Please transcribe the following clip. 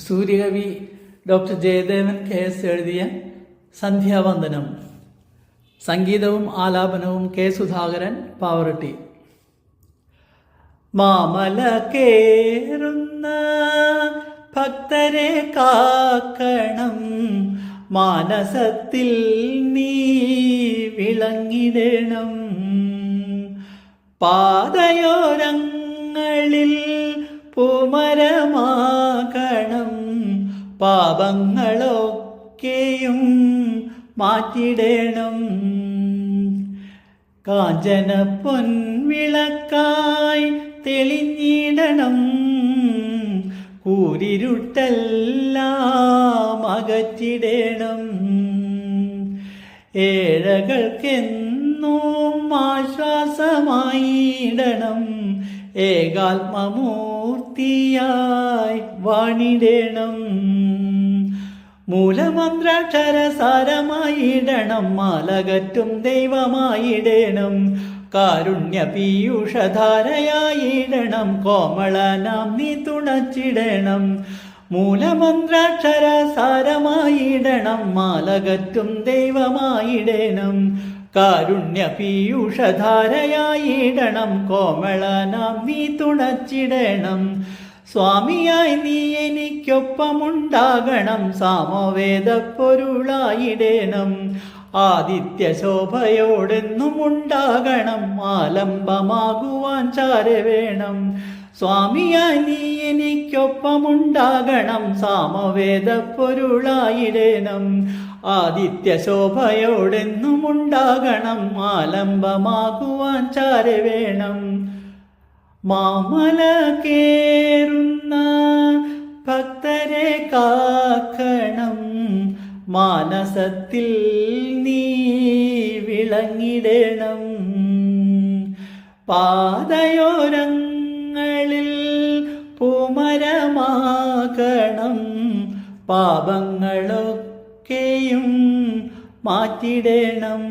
സൂര്യകവി doctor Jayadevan KS എഴുതിയ സന്ധ്യാവന്ദനം. സംഗീതവും ആലാപനവും K. Sudhakaran, Pavaratti. മാമല കേറുന്ന ഭക്തരെ കാക്കണം, മാനസത്തിൽ നീ വിളങ്ങിടണം. പാതയോരങ്ങളിൽ പൂമരമാകണം, പാപങ്ങളൊക്കെയും മാറ്റിടണം. കാഞ്ചന പൊൻവിളക്കായി തെളിഞ്ഞിടണം, കൂരിരുട്ടെല്ലാം അകറ്റിടണം. ഏഴകൾക്കെന്നും ആശ്വാസമായിടണം, ഏകാത്മമൂർത്തിയായി വാണിടണം. മൂലമന്ത്രാക്ഷരസാരമായിടണം, മാലകറ്റും ദൈവമായിടണം. കാരുണ്യ പീയൂഷധാരയായിടണം, കോമളനാം നീ തുണച്ചിടണം. മൂലമന്ത്രാക്ഷരസാരമായിടണം, മാലകറ്റും ദൈവമായിടണം. കാരുണ്യ പീയൂഷധാരയായിടണം, കോമളനാം നീ തുണച്ചിടണം. സ്വാമിയായി നീ എനിക്കൊപ്പമുണ്ടാകണം, സാമവേദ പൊരുളായിടേണം. ആദിത്യ ശോഭയോടെന്നും ഉണ്ടാകണം, ആലംബമാകുവാൻ ചാരവേണം. സ്വാമിയായി നീ എനിക്കൊപ്പമുണ്ടാകണം, സാമവേദ പൊരുളായിടേണം. ആദിത്യ ശോഭയോടെന്നും ഉണ്ടാകണം, ആലംബമാകുവാൻ ചാരവേണം. മാമല കേറുന്ന ഭക്തരെ കാക്കണം, മാനസത്തിൽ നീ വിളങ്ങിടണം. പാതയോരങ്ങളിൽ പൂമരമാകണം, പാപങ്ങളൊക്കെയും മാറ്റിടണം.